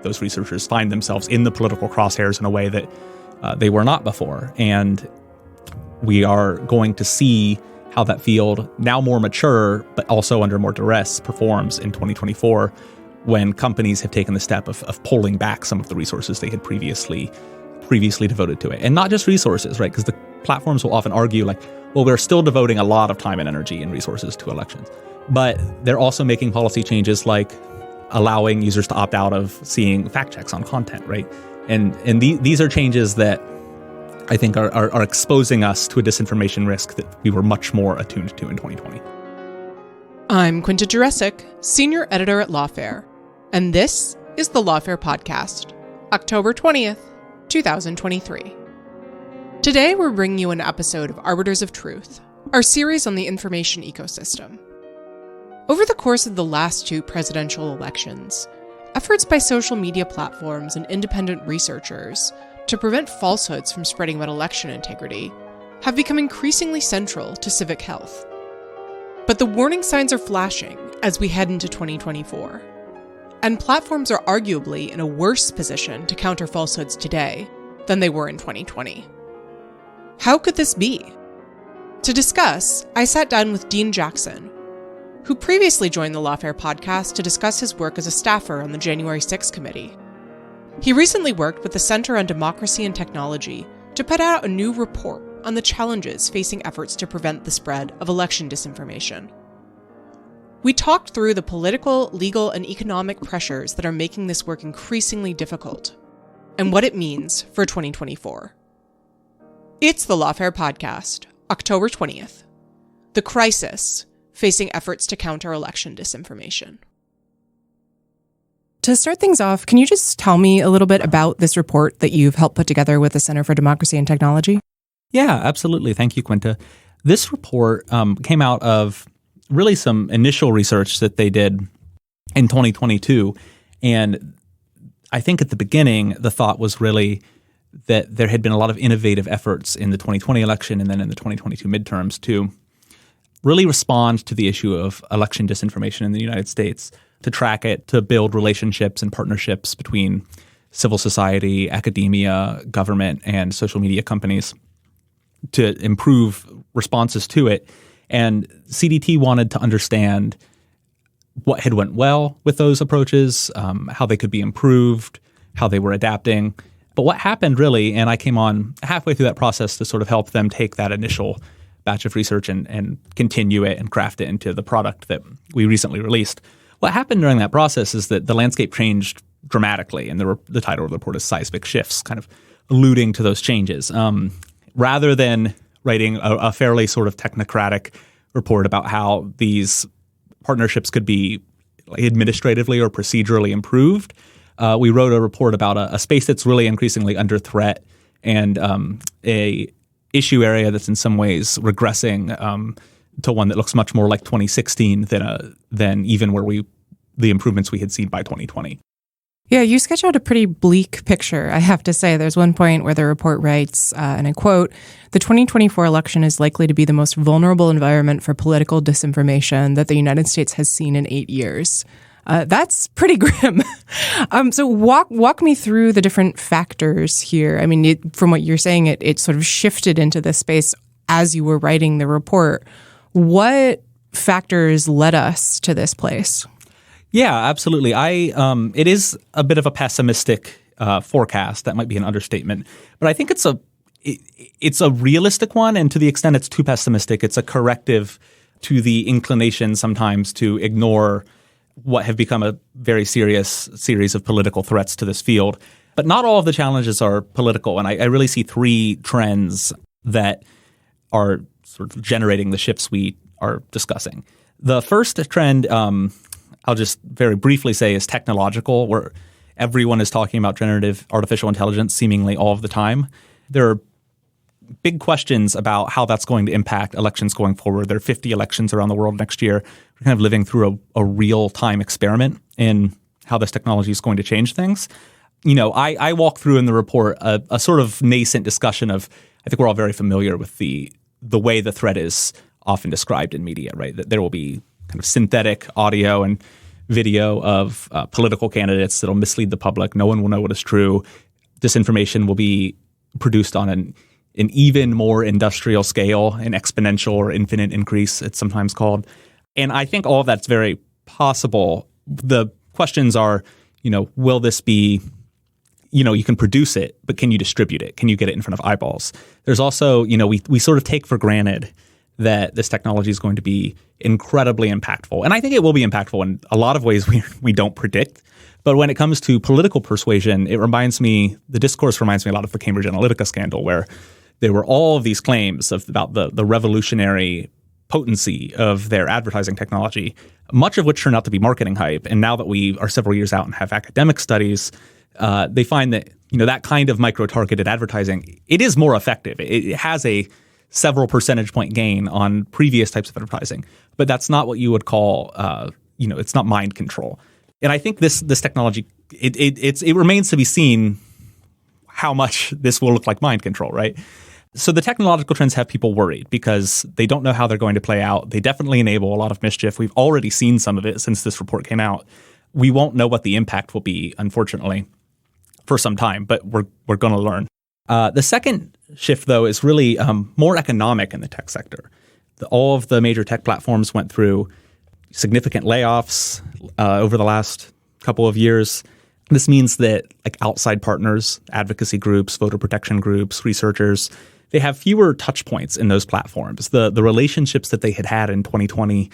those researchers find themselves in the political crosshairs in a way that they were not before. And we are going to see how that field, now more mature, but also under more duress, performs in 2024 when companies have taken the step of pulling back some of the resources they had previously devoted to it. And not just resources, right? Because the platforms will often argue like, well, we're still devoting a lot of time and energy and resources to elections. But they're also making policy changes like allowing users to opt out of seeing fact checks on content, right? And these are changes that I think are exposing us to a disinformation risk that we were much more attuned to in 2020. I'm Quinta Jurecic, Senior Editor at Lawfare, and this is the Lawfare Podcast, October 20th, 2023. Today, we're bringing you an episode of Arbiters of Truth, our series on the information ecosystem. Over the course of the last two presidential elections, efforts by social media platforms and independent researchers to prevent falsehoods from spreading about election integrity have become increasingly central to civic health. But the warning signs are flashing as we head into 2024. And platforms are arguably in a worse position to counter falsehoods today than they were in 2020. How could this be? To discuss, I sat down with Dean Jackson, who previously joined the Lawfare podcast to discuss his work as a staffer on the January 6th committee. He recently worked with the Center on Democracy and Technology to put out a new report on the challenges facing efforts to prevent the spread of election disinformation. We talked through the political, legal, and economic pressures that are making this work increasingly difficult, and what it means for 2024. It's the Lawfare Podcast, October 20th. The crisis facing efforts to counter election disinformation. To start things off, can you just tell me a little bit about this report that you've helped put together with the Center for Democracy and Technology? Yeah, absolutely. Thank you, Quinta. This report came out of really some initial research that they did in 2022. And I think at the beginning, the thought was really that there had been a lot of innovative efforts in the 2020 election and then in the 2022 midterms to really respond to the issue of election disinformation in the United States, to track it, to build relationships and partnerships between civil society, academia, government, and social media companies to improve responses to it. And CDT wanted to understand what had went well with those approaches, how they could be improved, how they were adapting. But what happened really, and I came on halfway through that process to sort of help them take that initial batch of research and continue it and craft it into the product that we recently released. What happened during that process is that the landscape changed dramatically, and the title of the report is Seismic Shifts, kind of alluding to those changes. Rather than writing a fairly sort of technocratic report about how these partnerships could be administratively or procedurally improved, we wrote a report about a space that's really increasingly under threat and a issue area that's in some ways regressing to one that looks much more like 2016 than even the improvements we had seen by 2020. Yeah, you sketch out a pretty bleak picture, I have to say. There's one point where the report writes, and I quote, "The 2024 election is likely to be the most vulnerable environment for political disinformation that the United States has seen in 8 years." That's pretty grim. So walk me through the different factors here. I mean, from what you're saying, it sort of shifted into this space as you were writing the report. What factors led us to this place? Yeah, absolutely. It is a bit of a pessimistic forecast. That might be an understatement, but I think it's a realistic one, and to the extent it's too pessimistic, it's a corrective to the inclination sometimes to ignore what have become a very serious series of political threats to this field. But not all of the challenges are political, and I really see three trends that are sort of generating the shifts we are discussing. The first trend, I'll just very briefly say, is technological, where everyone is talking about generative artificial intelligence seemingly all of the time. There are big questions about how that's going to impact elections going forward. There are 50 elections around the world next year. We're kind of living through a real-time experiment in how this technology is going to change things. You know, I walk through in the report a sort of nascent discussion of, I think we're all very familiar with the way the threat is often described in media, right? That there will be kind of synthetic audio and video of political candidates that'll mislead the public. No one will know what is true. Disinformation will be produced on an even more industrial scale, an exponential or infinite increase, it's sometimes called. And I think all of that's very possible. The questions are, will this be, you can produce it, but can you distribute it? Can you get it in front of eyeballs? There's also, we sort of take for granted that this technology is going to be incredibly impactful. And I think it will be impactful in a lot of ways we don't predict. But when it comes to political persuasion, the discourse reminds me a lot of the Cambridge Analytica scandal, where there were all of these claims about the revolutionary potency of their advertising technology, much of which turned out to be marketing hype. And now that we are several years out and have academic studies, they find that that kind of micro-targeted advertising, it is more effective. It has a several percentage point gain on previous types of advertising, but that's not what you would call, it's not mind control. And I think this technology, it remains to be seen how much this will look like mind control, right? So the technological trends have people worried because they don't know how they're going to play out. They definitely enable a lot of mischief. We've already seen some of it since this report came out. We won't know what the impact will be, unfortunately, for some time, but we're going to learn. The second shift, though, is really more economic in the tech sector. All of the major tech platforms went through significant layoffs over the last couple of years. This means that outside partners, advocacy groups, voter protection groups, researchers, they have fewer touch points in those platforms. The relationships that they had in 2020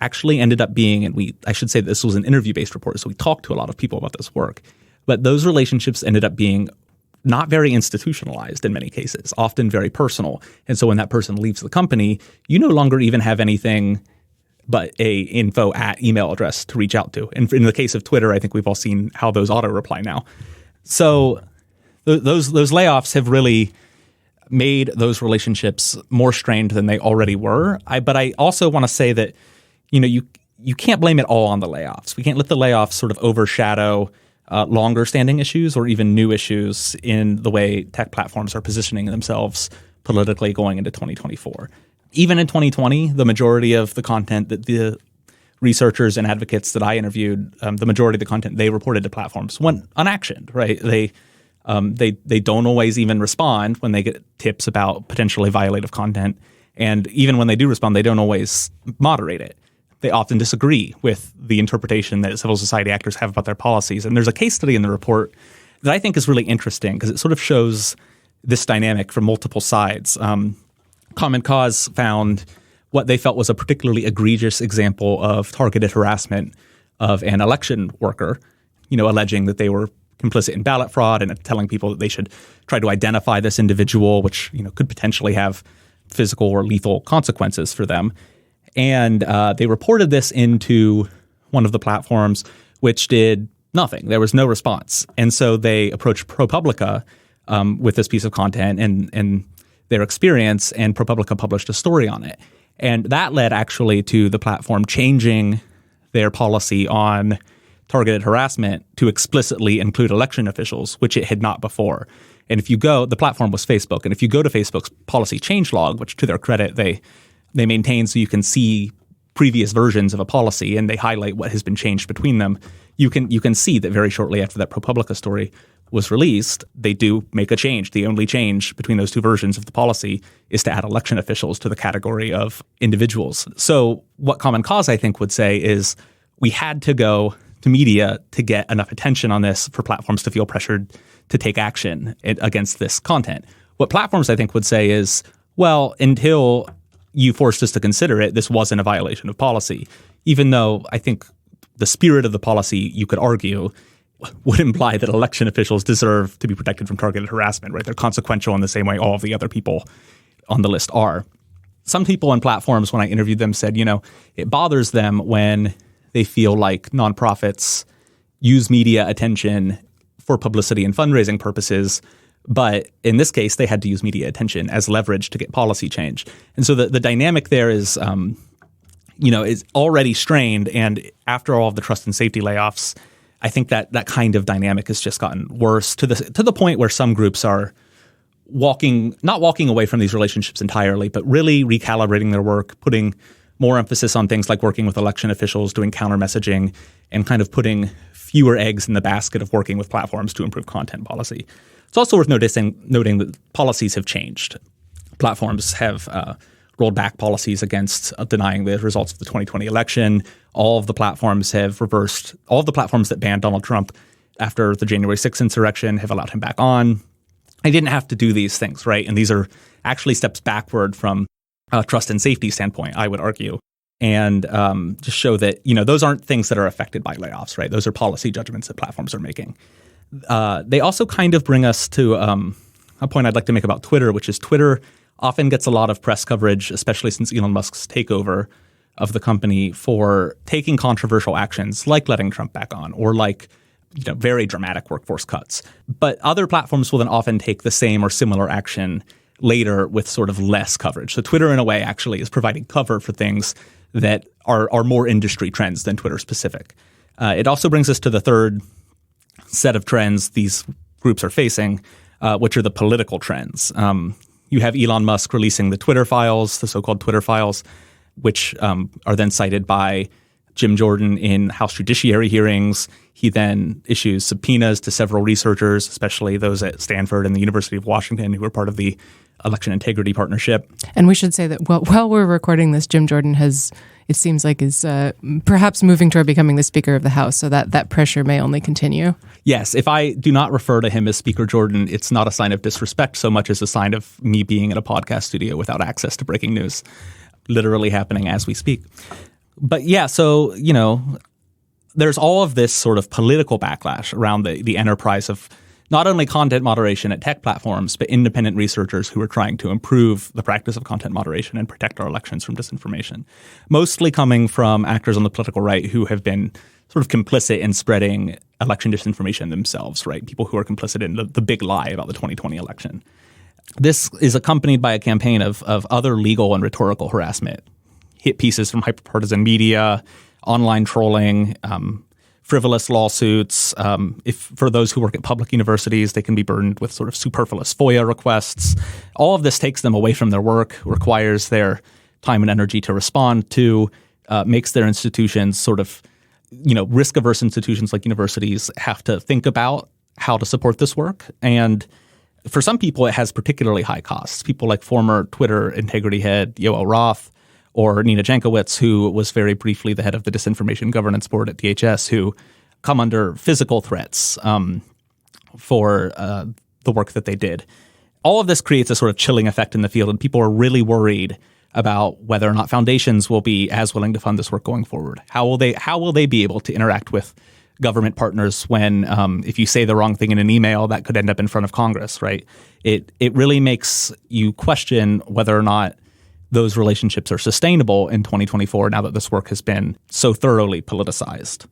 actually ended up being, and I should say this was an interview-based report, so we talked to a lot of people about this work, but those relationships ended up being not very institutionalized in many cases, often very personal. And so when that person leaves the company, you no longer even have anything but a info at email address to reach out to. And in the case of Twitter, I think we've all seen how those auto-reply now. So those layoffs have really made those relationships more strained than they already were. But I also want to say that, you can't blame it all on the layoffs. We can't let the layoffs sort of overshadow longer standing issues or even new issues in the way tech platforms are positioning themselves politically going into 2024. Even in 2020, the majority of the content that the researchers and advocates that I interviewed, the majority of the content they reported to platforms went unactioned, right? They don't always even respond when they get tips about potentially violative content. And even when they do respond, they don't always moderate it. They often disagree with the interpretation that civil society actors have about their policies. And there's a case study in the report that I think is really interesting because it sort of shows this dynamic from multiple sides. Common Cause found what they felt was a particularly egregious example of targeted harassment of an election worker, alleging that they were complicit in ballot fraud and telling people that they should try to identify this individual, which could potentially have physical or lethal consequences for them. And they reported this into one of the platforms, which did nothing. There was no response. And so they approached ProPublica with this piece of content and their experience, and ProPublica published a story on it. And that led actually to the platform changing their policy on targeted harassment to explicitly include election officials, which it had not before. And if you go, the platform was Facebook, and if you go to Facebook's policy changelog, which to their credit, they maintain so you can see previous versions of a policy and they highlight what has been changed between them, you can see that very shortly after that ProPublica story was released, they do make a change. The only change between those two versions of the policy is to add election officials to the category of individuals. So what Common Cause, I think, would say is we had to go to media to get enough attention on this for platforms to feel pressured to take action against this content. What platforms, I think, would say is, well, until you forced us to consider it, this wasn't a violation of policy, even though I think the spirit of the policy, you could argue, would imply that election officials deserve to be protected from targeted harassment, right? They're consequential in the same way all of the other people on the list are. Some people on platforms, when I interviewed them, said, it bothers them when they feel like nonprofits use media attention for publicity and fundraising purposes. But in this case, they had to use media attention as leverage to get policy change. And so the dynamic there is, is already strained. And after all of the trust and safety layoffs, I think that kind of dynamic has just gotten worse to the point where some groups are not walking away from these relationships entirely, but really recalibrating their work, putting more emphasis on things like working with election officials, doing counter messaging, and kind of putting fewer eggs in the basket of working with platforms to improve content policy. It's also worth noting that policies have changed. Platforms have rolled back policies against denying the results of the 2020 election. All of the platforms that banned Donald Trump after the January 6th insurrection have allowed him back on. I didn't have to do these things, right? And these are actually steps backward from a trust and safety standpoint, I would argue, and just show that, those aren't things that are affected by layoffs, right? Those are policy judgments that platforms are making. They also kind of bring us to a point I'd like to make about Twitter, which is Twitter often gets a lot of press coverage, especially since Elon Musk's takeover of the company, for taking controversial actions like letting Trump back on or like very dramatic workforce cuts. But other platforms will then often take the same or similar action later with sort of less coverage. So Twitter, in a way, actually is providing cover for things that are more industry trends than Twitter specific. It also brings us to the third set of trends these groups are facing, which are the political trends. You have Elon Musk releasing the Twitter files, the so-called Twitter files, which are then cited by Jim Jordan in House Judiciary hearings. He then issues subpoenas to several researchers, especially those at Stanford and the University of Washington, who were part of the Election Integrity Partnership. And we should say that while we're recording this, Jim Jordan is perhaps moving toward becoming the Speaker of the House, so that pressure may only continue. Yes, if I do not refer to him as Speaker Jordan, it's not a sign of disrespect so much as a sign of me being in a podcast studio without access to breaking news, literally happening as we speak. But yeah, so, there's all of this sort of political backlash around the enterprise of not only content moderation at tech platforms, but independent researchers who are trying to improve the practice of content moderation and protect our elections from disinformation, mostly coming from actors on the political right who have been sort of complicit in spreading election disinformation themselves, right? People who are complicit in the big lie about the 2020 election. This is accompanied by a campaign of other legal and rhetorical harassment, hit pieces from hyperpartisan media, online trolling, frivolous lawsuits. For those who work at public universities, they can be burdened with sort of superfluous FOIA requests. All of this takes them away from their work, requires their time and energy to respond to, makes their institutions sort of, risk-averse institutions like universities have to think about how to support this work. And for some people, it has particularly high costs. People like former Twitter integrity head Yoel Roth, or Nina Jankowicz, who was very briefly the head of the Disinformation Governance Board at DHS, who come under physical threats for the work that they did. All of this creates a sort of chilling effect in the field, and people are really worried about whether or not foundations will be as willing to fund this work going forward. How will they be able to interact with government partners when if you say the wrong thing in an email, that could end up in front of Congress, right? It really makes you question whether or not those relationships are sustainable in 2024 now that this work has been so thoroughly politicized.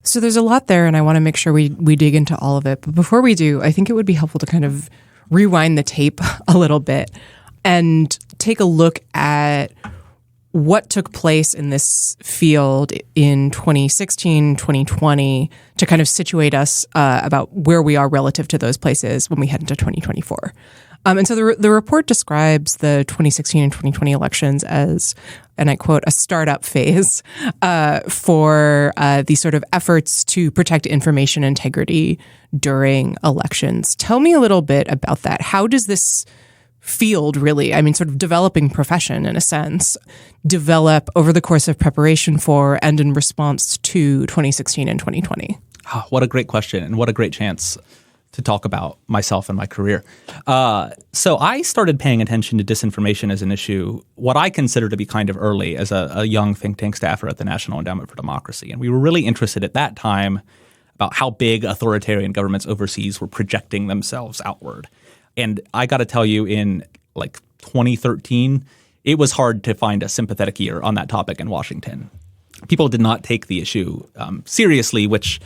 So there's a lot there, and I want to make sure we dig into all of it. But before we do, I think it would be helpful to kind of rewind the tape a little bit and take a look at what took place in this field in 2016, 2020 to kind of situate us about where we are relative to those places when we head into 2024. And so the report describes the 2016 and 2020 elections as, and I quote, a startup phase for these sort of efforts to protect information integrity during elections. Tell me a little bit about that. How does this field really, sort of developing profession in a sense, develop over the course of preparation for and in response to 2016 and 2020? Oh, what a great question, and what a great chance to talk about myself and my career. So I started paying attention to disinformation as an issue, what I consider to be kind of early, as a young think tank staffer at the National Endowment for Democracy. And we were really interested at that time about how big authoritarian governments overseas were projecting themselves outward. And I got to tell you, in 2013, it was hard to find a sympathetic ear on that topic in Washington. People did not take the issue seriously, which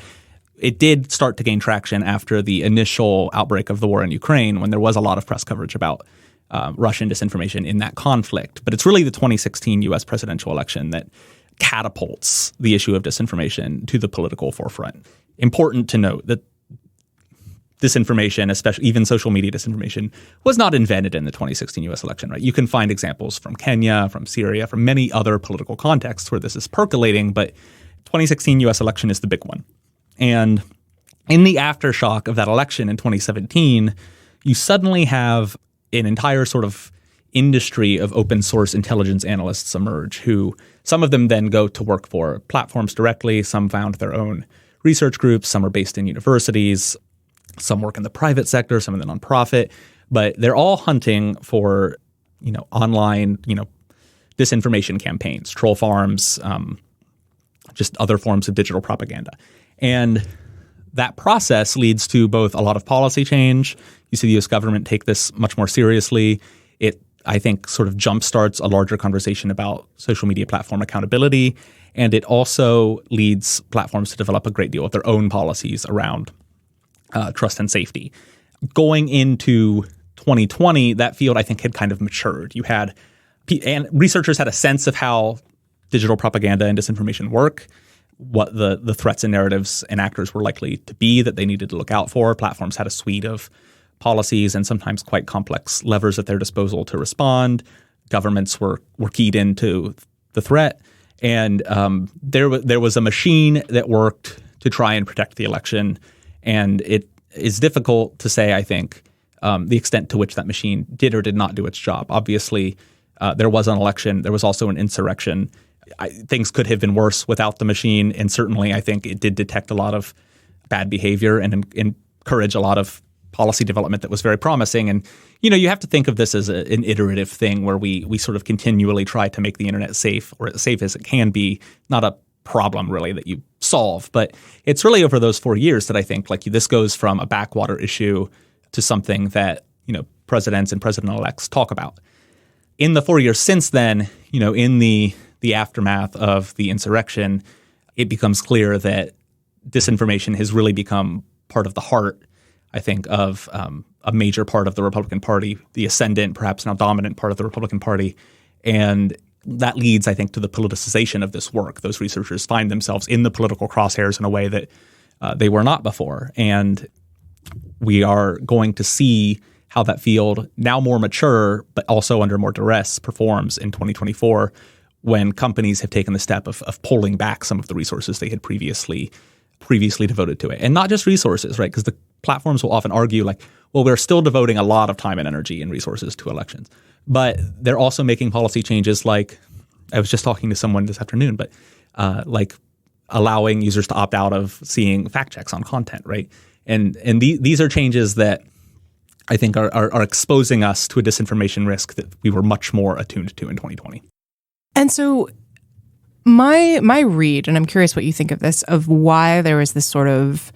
it did start to gain traction after the initial outbreak of the war in Ukraine, when there was a lot of press coverage about Russian disinformation in that conflict. But it's really the 2016 U.S. presidential election that catapults the issue of disinformation to the political forefront. Important to note that disinformation, especially even social media disinformation, was not invented in the 2016 U.S. election, right? You can find examples from Kenya, from Syria, from many other political contexts where this is percolating, but 2016 U.S. election is the big one. And in the aftershock of that election in 2017, you suddenly have an entire sort of industry of open source intelligence analysts emerge, who some of them then go to work for platforms directly, some found their own research groups, some are based in universities, some work in the private sector, some in the nonprofit, but they're all hunting for, online, disinformation campaigns, troll farms, just other forms of digital propaganda. And that process leads to both a lot of policy change. You see the U.S. government take this much more seriously. It, I think, sort of jumpstarts a larger conversation about social media platform accountability. And it also leads platforms to develop a great deal of their own policies around trust and safety. Going into 2020, that field, I think, had kind of matured. And researchers had a sense of how digital propaganda and disinformation work, what the threats and narratives and actors were likely to be that they needed to look out for. Platforms had a suite of policies and sometimes quite complex levers at their disposal to respond. Governments were keyed into the threat. And there was a machine that worked to try and protect the election. And it is difficult to say, I think, the extent to which that machine did or did not do its job. Obviously, there was an election. There was also an insurrection. Things could have been worse without the machine. And certainly, I think it did detect a lot of bad behavior and encourage a lot of policy development that was very promising. And, you have to think of this as an iterative thing where we sort of continually try to make the internet safe, or as safe as it can be, not a problem really that you solve. But it's really over those 4 years that I think this goes from a backwater issue to something that, presidents and president-elects talk about. In the 4 years since then, in the aftermath of the insurrection, it becomes clear that disinformation has really become part of the heart, I think, of a major part of the Republican Party, the ascendant, perhaps now dominant part of the Republican Party. And that leads, I think, to the politicization of this work. Those researchers find themselves in the political crosshairs in a way that they were not before. And we are going to see how that field, now more mature, but also under more duress, performs in 2024 when companies have taken the step of pulling back some of the resources they had previously devoted to it. And not just resources, right? Because the platforms will often argue well, we're still devoting a lot of time and energy and resources to elections. But they're also making policy changes I was just talking to someone this afternoon, but allowing users to opt out of seeing fact checks on content, right? And these are changes that I think are exposing us to a disinformation risk that we were much more attuned to in 2020. And so my read, and I'm curious what you think of this, of why there was this sort of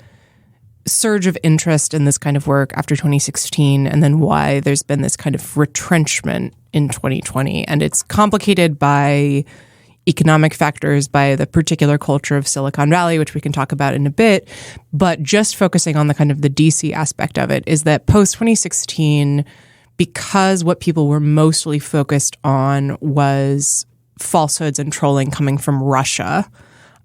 surge of interest in this kind of work after 2016, and then why there's been this kind of retrenchment in 2020. And it's complicated by economic factors, by the particular culture of Silicon Valley, which we can talk about in a bit. But just focusing on the kind of the DC aspect of it is that post 2016, because what people were mostly focused on was falsehoods and trolling coming from Russia,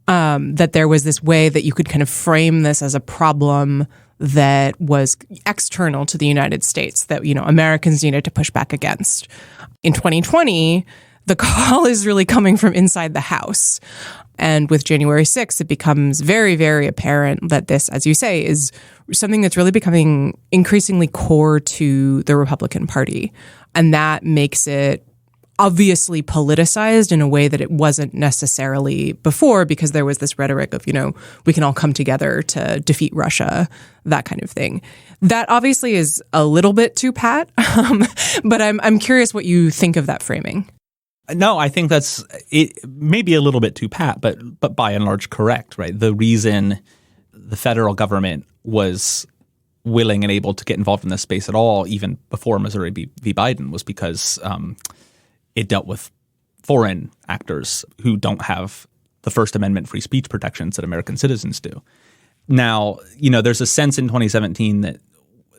that there was this way that you could kind of frame this as a problem that was external to the United States that, Americans needed to push back against. In 2020, the call is really coming from inside the House. And with January 6th, it becomes very, very apparent that this, as you say, is something that's really becoming increasingly core to the Republican Party. And that makes it obviously politicized in a way that it wasn't necessarily before, because there was this rhetoric of, we can all come together to defeat Russia, that kind of thing. That obviously is a little bit too pat, but I'm curious what you think of that framing. No, I think that's it. Maybe a little bit too pat, but by and large correct, right? The reason the federal government was willing and able to get involved in this space at all, even before Missouri v. Biden, was because it dealt with foreign actors who don't have the First Amendment free speech protections that American citizens do. Now, there's a sense in 2017 that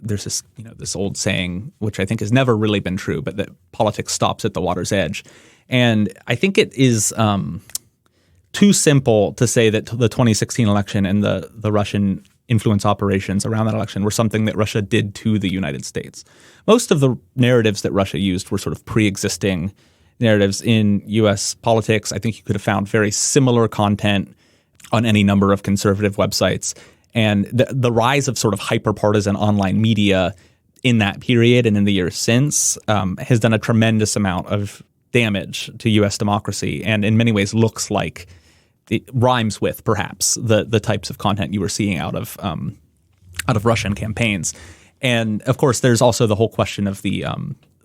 there's this, this old saying, which I think has never really been true, but that politics stops at the water's edge. And I think it is too simple to say that the 2016 election and the Russian influence operations around that election were something that Russia did to the United States. Most of the narratives that Russia used were sort of pre-existing narratives in U.S. politics. I think you could have found very similar content on any number of conservative websites. And the rise of sort of hyper-partisan online media in that period and in the years since has done a tremendous amount of damage to U.S. democracy, and in many ways looks like it rhymes with perhaps the types of content you were seeing out of Russian campaigns. And of course, there's also the whole question of the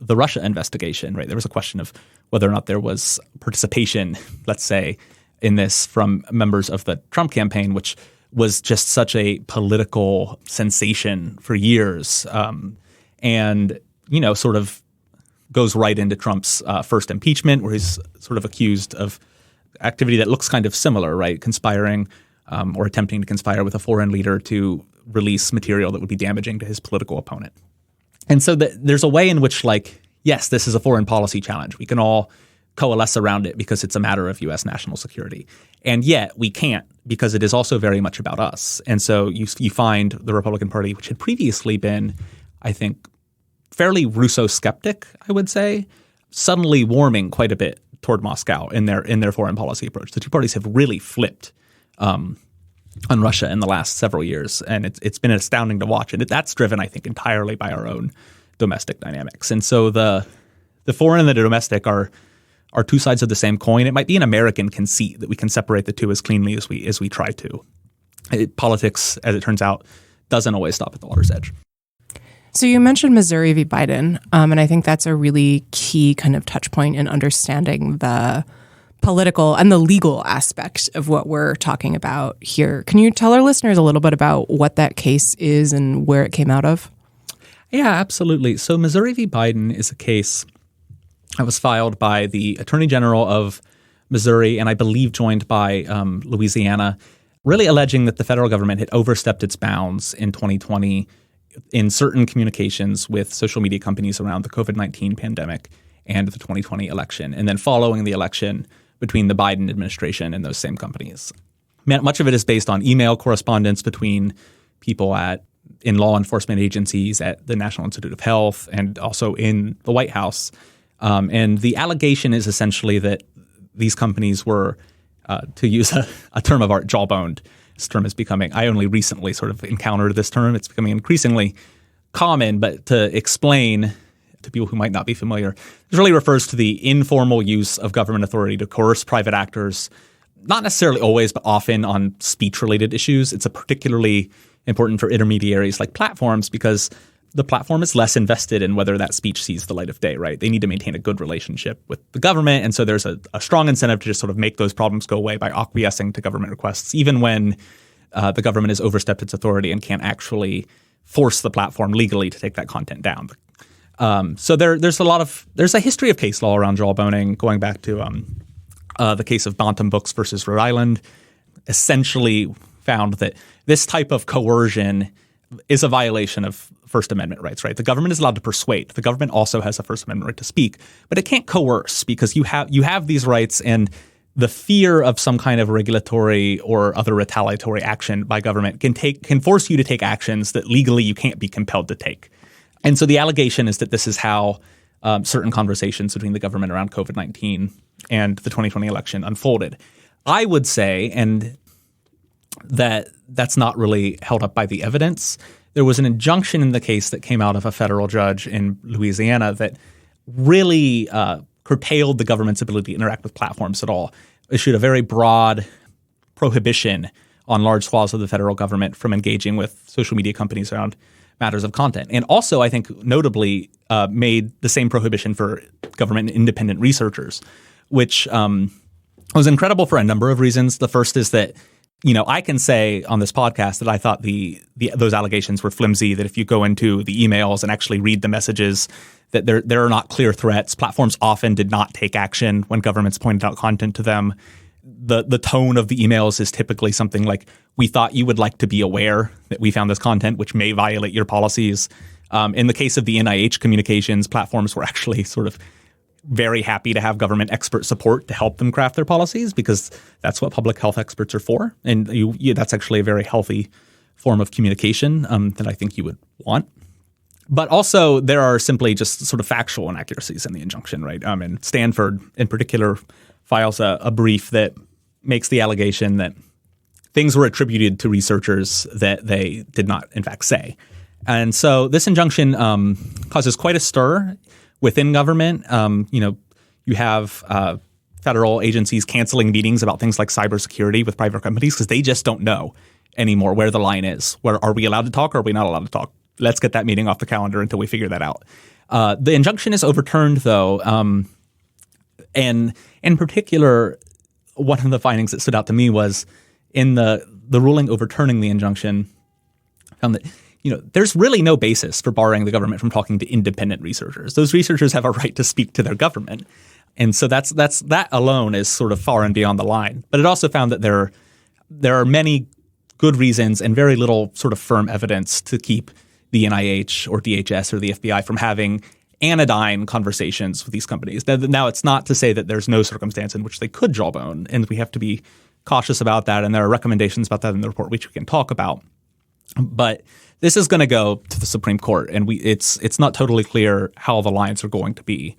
Russia investigation, right? There was a question of whether or not there was participation, let's say, in this from members of the Trump campaign, which was just such a political sensation for years, and sort of goes right into Trump's first impeachment, where he's sort of accused of activity that looks kind of similar, right? Conspiring or attempting to conspire with a foreign leader to release material that would be damaging to his political opponent. And so there's a way in which, yes, this is a foreign policy challenge. We can all coalesce around it because it's a matter of U.S. national security. And yet we can't, because it is also very much about us. And so you find the Republican Party, which had previously been, I think, fairly Russo-skeptic, I would say, suddenly warming quite a bit toward Moscow in their foreign policy approach. The two parties have really flipped on Russia in the last several years, and it's been astounding to watch. And that's driven, I think, entirely by our own domestic dynamics. And so the foreign and the domestic are two sides of the same coin. It might be an American conceit that we can separate the two as cleanly as we try to. Politics, as it turns out, doesn't always stop at the water's edge. So you mentioned Missouri v. Biden, and I think that's a really key kind of touch point in understanding the political and the legal aspect of what we're talking about here. Can you tell our listeners a little bit about what that case is and where it came out of? Yeah, absolutely. So Missouri v. Biden is a case that was filed by the Attorney General of Missouri and I believe joined by Louisiana, really alleging that the federal government had overstepped its bounds in 2020 in certain communications with social media companies around the COVID-19 pandemic and the 2020 election, and then following the election between the Biden administration and those same companies. Much of it is based on email correspondence between people in law enforcement agencies at the National Institute of Health and also in the White House. And the allegation is essentially that these companies were, to use a term of art, jawboned. This term is becoming, I only recently sort of encountered this term. It's becoming increasingly common, but to explain to people who might not be familiar, this really refers to the informal use of government authority to coerce private actors, not necessarily always, but often on speech-related issues. It's particularly important for intermediaries like platforms because the platform is less invested in whether that speech sees the light of day, right? They need to maintain a good relationship with the government. And so there's a strong incentive to just sort of make those problems go away by acquiescing to government requests, even when the government has overstepped its authority and can't actually force the platform legally to take that content down. So there's a history of case law around jawboning going back to the case of Bantam Books versus Rhode Island, essentially found that this type of coercion is a violation of First Amendment rights, right? The government is allowed to persuade. The government also has a First Amendment right to speak, but it can't coerce because you have these rights, and the fear of some kind of regulatory or other retaliatory action by government can force you to take actions that legally you can't be compelled to take. And so the allegation is that this is how certain conversations between the government around COVID-19 and the 2020 election unfolded. I would say, and that's not really held up by the evidence. There was an injunction in the case that came out of a federal judge in Louisiana that really curtailed the government's ability to interact with platforms at all, issued a very broad prohibition on large swaths of the federal government from engaging with social media companies around matters of content. And also, I think, notably made the same prohibition for government and independent researchers, which was incredible for a number of reasons. The first is that I can say on this podcast that I thought those allegations were flimsy, that if you go into the emails and actually read the messages, that there are not clear threats. Platforms often did not take action when governments pointed out content to them. The tone of the emails is typically something like, we thought you would like to be aware that we found this content, which may violate your policies. In the case of the NIH communications, platforms were actually sort of very happy to have government expert support to help them craft their policies because that's what public health experts are for. And that's actually a very healthy form of communication that I think you would want. But also there are simply just sort of factual inaccuracies in the injunction, right? And Stanford in particular files a brief that makes the allegation that things were attributed to researchers that they did not in fact say. And so this injunction causes quite a stir within government. You have federal agencies canceling meetings about things like cybersecurity with private companies because they just don't know anymore where the line is. Where are we allowed to talk or are we not allowed to talk? Let's get that meeting off the calendar until we figure that out. The injunction is overturned, though, and in particular, one of the findings that stood out to me was in the ruling overturning the injunction, found that there's really no basis for barring the government from talking to independent researchers. Those researchers have a right to speak to their government. And so that alone is sort of far and beyond the line. But it also found that there are many good reasons and very little sort of firm evidence to keep the NIH or DHS or the FBI from having anodyne conversations with these companies. Now, it's not to say that there's no circumstance in which they could jawbone, and we have to be cautious about that. And there are recommendations about that in the report, which we can talk about. But this is going to go to the Supreme Court, and it's not totally clear how the lines are going to be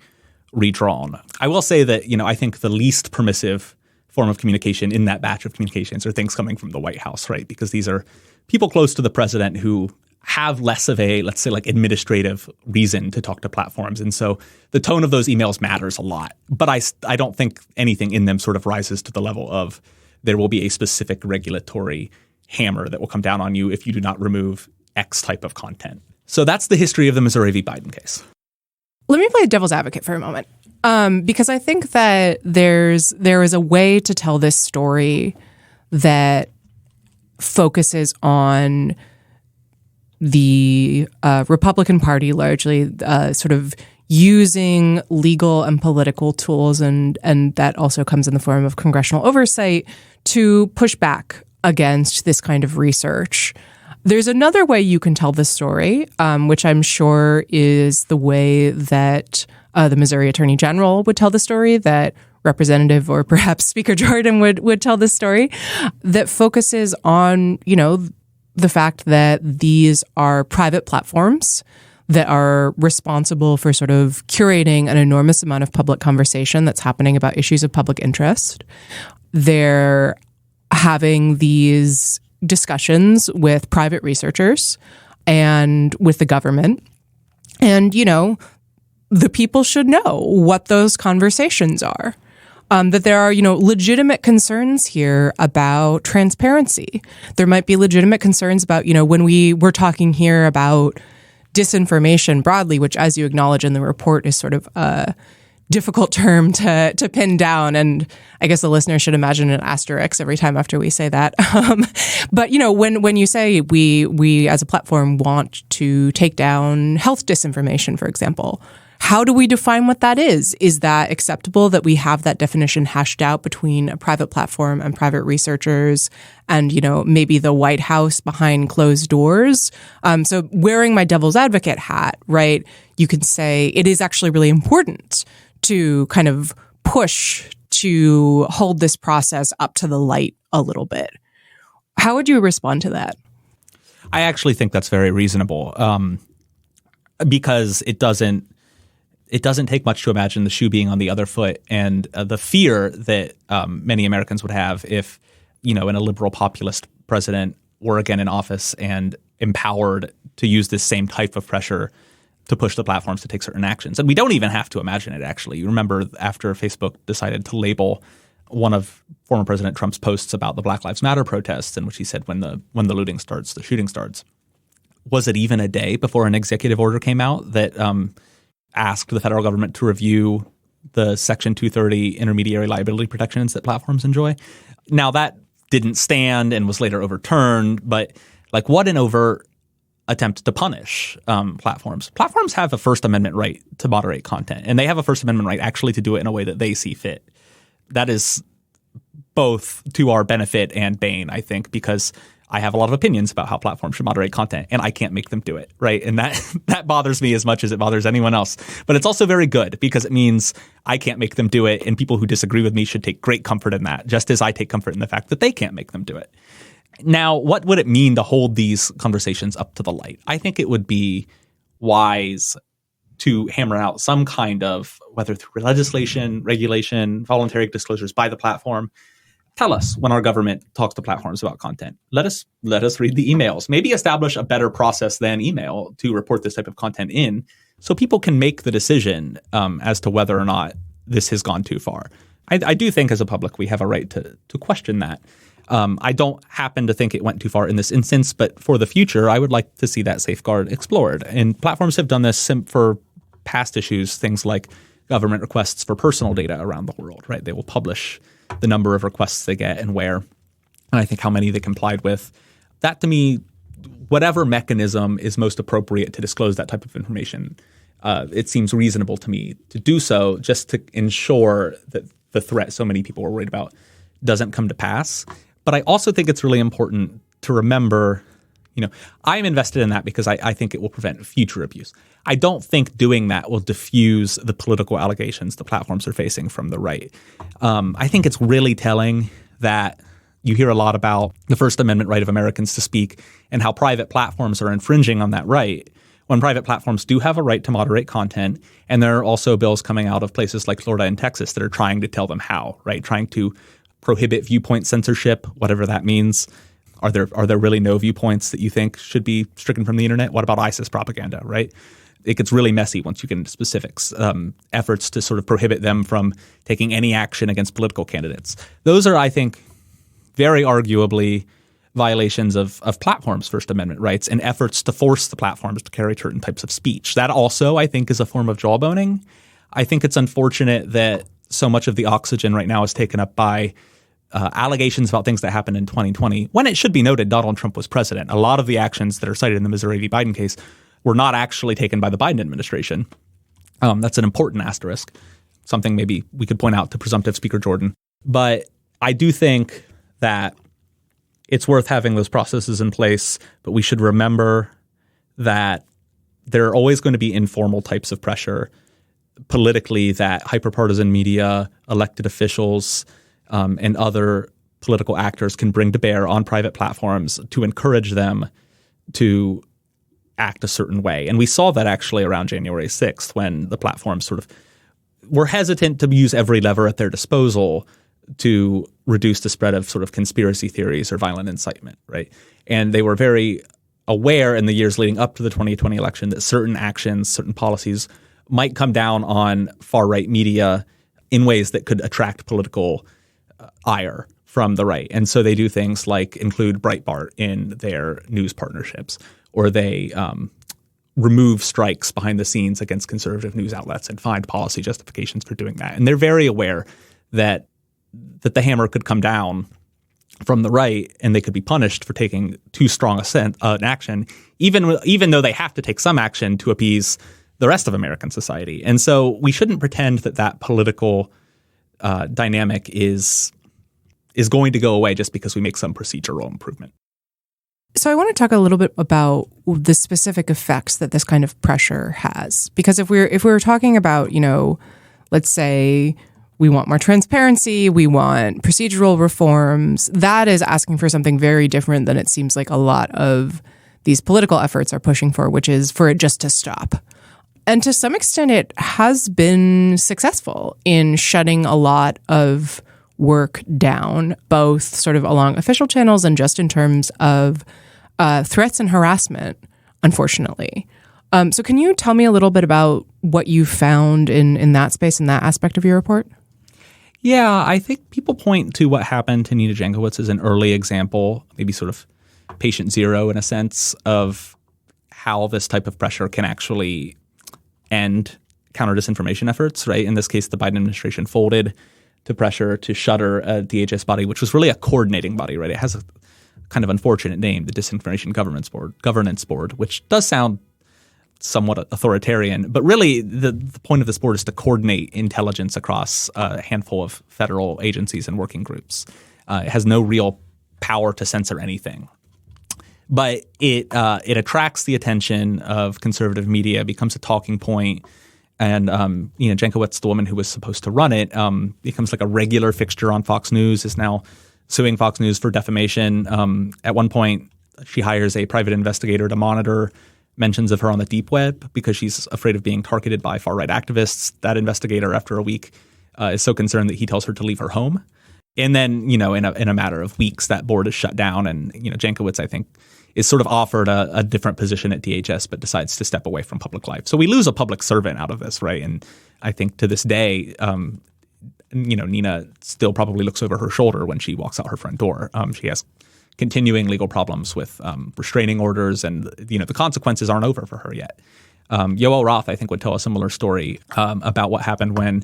redrawn. I will say that, I think the least permissive form of communication in that batch of communications are things coming from the White House, right? Because these are people close to the president who have less of a, let's say, like administrative reason to talk to platforms. And so the tone of those emails matters a lot. But I don't think anything in them sort of rises to the level of there will be a specific regulatory hammer that will come down on you if you do not remove X type of content. So that's the history of the Missouri v. Biden case. Let me play devil's advocate for a moment, because I think that there is a way to tell this story that focuses on the Republican Party largely sort of using legal and political tools, and that also comes in the form of congressional oversight to push back against this kind of research. There's another way you can tell this story, which I'm sure is the way that the Missouri Attorney General would tell the story, that Representative or perhaps Speaker Jordan would tell this story, that focuses on, the fact that these are private platforms that are responsible for sort of curating an enormous amount of public conversation that's happening about issues of public interest. They're having these discussions with private researchers and with the government. And, the people should know what those conversations are. That there are, legitimate concerns here about transparency. There might be legitimate concerns about, when we're talking here about disinformation broadly, which, as you acknowledge in the report, is sort of a difficult term to pin down. And I guess the listener should imagine an asterisk every time after we say that. But, when you say we as a platform want to take down health disinformation, for example, how do we define what that is? Is that acceptable that we have that definition hashed out between a private platform and private researchers and, maybe the White House behind closed doors? So wearing my devil's advocate hat, right, you can say it is actually really important to kind of push to hold this process up to the light a little bit. How would you respond to that? I actually think that's very reasonable because it doesn't take much to imagine the shoe being on the other foot, and the fear that many Americans would have if, in a liberal populist president were again in office and empowered to use this same type of pressure to push the platforms to take certain actions. And we don't even have to imagine it, actually. You remember after Facebook decided to label one of former President Trump's posts about the Black Lives Matter protests, in which he said when the looting starts, the shooting starts. Was it even a day before an executive order came out that asked the federal government to review the Section 230 intermediary liability protections that platforms enjoy? Now, that didn't stand and was later overturned, but what an overt attempt to punish platforms. Platforms have a First Amendment right to moderate content, and they have a First Amendment right actually to do it in a way that they see fit. That is both to our benefit and bane, I think, because I have a lot of opinions about how platforms should moderate content, and I can't make them do it, right? And that bothers me as much as it bothers anyone else. But it's also very good because it means I can't make them do it, and people who disagree with me should take great comfort in that, just as I take comfort in the fact that they can't make them do it. Now, what would it mean to hold these conversations up to the light? I think it would be wise to hammer out some kind of, whether through legislation, regulation, voluntary disclosures by the platform. Tell us when our government talks to platforms about content. Let us read the emails. Maybe establish a better process than email to report this type of content in, so people can make the decision as to whether or not this has gone too far. I do think as a public we have a right to question that. I don't happen to think it went too far in this instance, but for the future, I would like to see that safeguard explored. And platforms have done this for past issues, things like government requests for personal data around the world, right? They will publish the number of requests they get and where, and I think how many they complied with. That, to me, whatever mechanism is most appropriate to disclose that type of information, it seems reasonable to me to do so, just to ensure that the threat so many people are worried about doesn't come to pass. But I also think it's really important to remember, I'm invested in that because I think it will prevent future abuse. I don't think doing that will diffuse the political allegations the platforms are facing from the right. I think it's really telling that you hear a lot about the First Amendment right of Americans to speak and how private platforms are infringing on that right, when private platforms do have a right to moderate content. And there are also bills coming out of places like Florida and Texas that are trying to tell them how, right? Trying to prohibit viewpoint censorship, whatever that means. Are there really no viewpoints that you think should be stricken from the internet? What about ISIS propaganda, right? It gets really messy once you get into specifics. Efforts to sort of prohibit them from taking any action against political candidates. Those are, I think, very arguably violations of platforms' First Amendment rights and efforts to force the platforms to carry certain types of speech. That also, I think, is a form of jawboning. I think it's unfortunate that so much of the oxygen right now is taken up by allegations about things that happened in 2020, when it should be noted Donald Trump was president. A lot of the actions that are cited in the Missouri v. Biden case were not actually taken by the Biden administration. That's an important asterisk, something maybe we could point out to presumptive Speaker Jordan. But I do think that it's worth having those processes in place, but we should remember that there are always going to be informal types of pressure politically that hyperpartisan media, elected officials, and other political actors can bring to bear on private platforms to encourage them to act a certain way. And we saw that actually around January 6th when the platforms sort of were hesitant to use every lever at their disposal to reduce the spread of sort of conspiracy theories or violent incitement, right? And they were very aware in the years leading up to the 2020 election that certain actions, certain policies might come down on far-right media in ways that could attract political ire from the right. And so they do things like include Breitbart in their news partnerships, or they remove strikes behind the scenes against conservative news outlets and find policy justifications for doing that. And they're very aware that the hammer could come down from the right and they could be punished for taking too strong an action, even though they have to take some action to appease the rest of American society. And so we shouldn't pretend that political dynamic is going to go away just because we make some procedural improvement. So I want to talk a little bit about the specific effects that this kind of pressure has. Because if we're talking about, let's say we want more transparency, we want procedural reforms, that is asking for something very different than it seems like a lot of these political efforts are pushing for, which is for it just to stop. And to some extent, it has been successful in shutting a lot of work down, both sort of along official channels and just in terms of threats and harassment, unfortunately. So can you tell me a little bit about what you found in that space, in that aspect of your report? Yeah, I think people point to what happened to Nina Jankowicz as an early example, maybe sort of patient zero in a sense, of how this type of pressure can actually end counter-disinformation efforts, right? In this case, the Biden administration folded to pressure to shutter a DHS body, which was really a coordinating body, right? It has a kind of unfortunate name, the Disinformation Governance Board, which does sound somewhat authoritarian. But really, the point of this board is to coordinate intelligence across a handful of federal agencies and working groups. It has no real power to censor anything. But it attracts the attention of conservative media, becomes a talking point, and Jankowicz, the woman who was supposed to run it, becomes like a regular fixture on Fox News, is now suing Fox News for defamation. At one point, she hires a private investigator to monitor mentions of her on the deep web because she's afraid of being targeted by far-right activists. That investigator, after a week, is so concerned that he tells her to leave her home. And then, in a matter of weeks, that board is shut down. And, Jankowicz, I think, is sort of offered a different position at DHS, but decides to step away from public life. So we lose a public servant out of this, right? And I think to this day, Nina still probably looks over her shoulder when she walks out her front door. She has continuing legal problems with restraining orders, and the consequences aren't over for her yet. Yoel Roth, I think, would tell a similar story about what happened when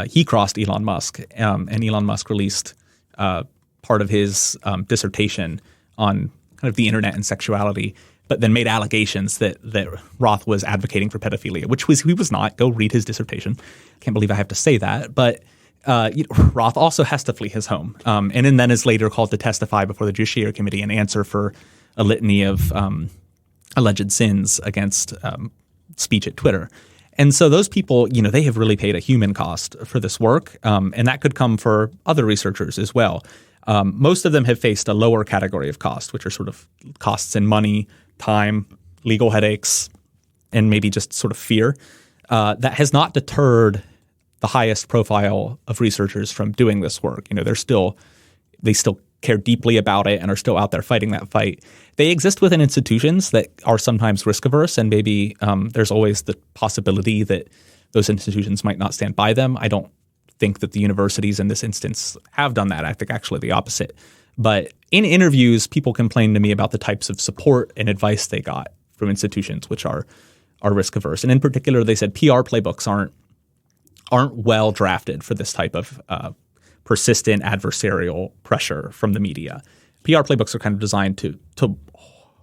he crossed Elon Musk, and Elon Musk released part of his dissertation on kind of the internet and sexuality, but then made allegations that Roth was advocating for pedophilia, which he was not. Go read his dissertation. Can't believe I have to say that, but Roth also has to flee his home, and then is later called to testify before the Judiciary Committee and answer for a litany of alleged sins against speech at Twitter. And so those people, they have really paid a human cost for this work, and that could come for other researchers as well. Most of them have faced a lower category of cost, which are sort of costs in money, time, legal headaches, and maybe just sort of fear. That has not deterred the highest profile of researchers from doing this work. They still care deeply about it and are still out there fighting that fight. They exist within institutions that are sometimes risk averse, and maybe there's always the possibility that those institutions might not stand by them. I don't think that the universities in this instance have done that. I think actually the opposite. But in interviews, people complain to me about the types of support and advice they got from institutions which are risk averse. And in particular, they said PR playbooks aren't well drafted for this type of persistent adversarial pressure from the media. PR playbooks are kind of designed to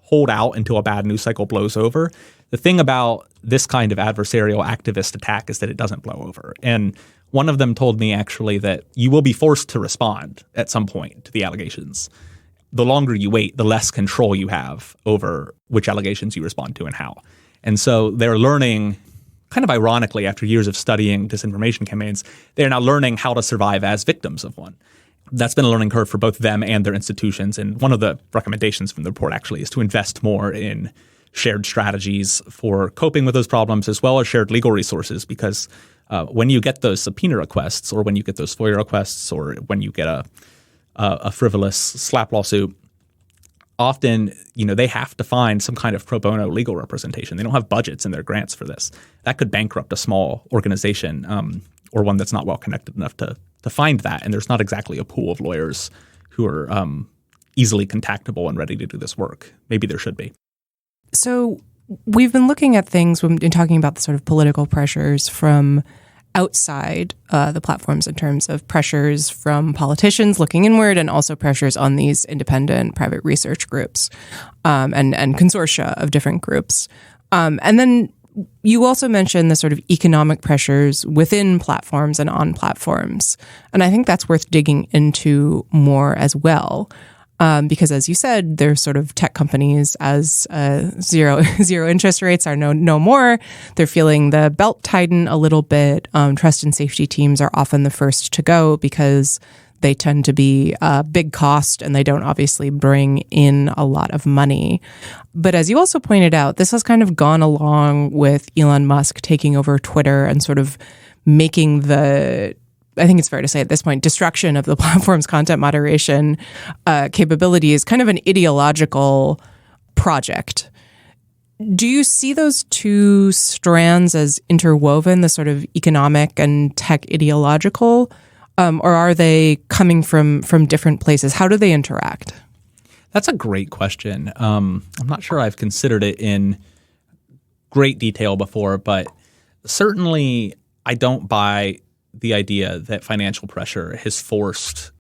hold out until a bad news cycle blows over. The thing about this kind of adversarial activist attack is that it doesn't blow over. And one of them told me actually that you will be forced to respond at some point to the allegations. The longer you wait, the less control you have over which allegations you respond to and how. And so they're learning, kind of ironically, after years of studying disinformation campaigns, they're now learning how to survive as victims of one. That's been a learning curve for both them and their institutions. And one of the recommendations from the report actually is to invest more in shared strategies for coping with those problems, as well as shared legal resources, because when you get those subpoena requests, or when you get those FOIA requests, or when you get a frivolous SLAPP lawsuit, often, they have to find some kind of pro bono legal representation. They don't have budgets in their grants for this. That could bankrupt a small organization or one that's not well connected enough to find that. And there's not exactly a pool of lawyers who are easily contactable and ready to do this work. Maybe there should be. So we've been looking at things when talking about the sort of political pressures from outside the platforms in terms of pressures from politicians looking inward, and also pressures on these independent private research groups and consortia of different groups. And then you also mentioned the sort of economic pressures within platforms and on platforms. And I think that's worth digging into more as well. Because as you said, there's sort of tech companies as zero interest rates are no more. They're feeling the belt tighten a little bit. Trust and safety teams are often the first to go because they tend to be a big cost and they don't obviously bring in a lot of money. But as you also pointed out, this has kind of gone along with Elon Musk taking over Twitter and sort of making I think it's fair to say at this point, destruction of the platform's content moderation capability is kind of an ideological project. Do you see those two strands as interwoven, the sort of economic and tech ideological, or are they coming from different places? How do they interact? That's a great question. I'm not sure I've considered it in great detail before, but certainly I don't buy the idea that financial pressure has forced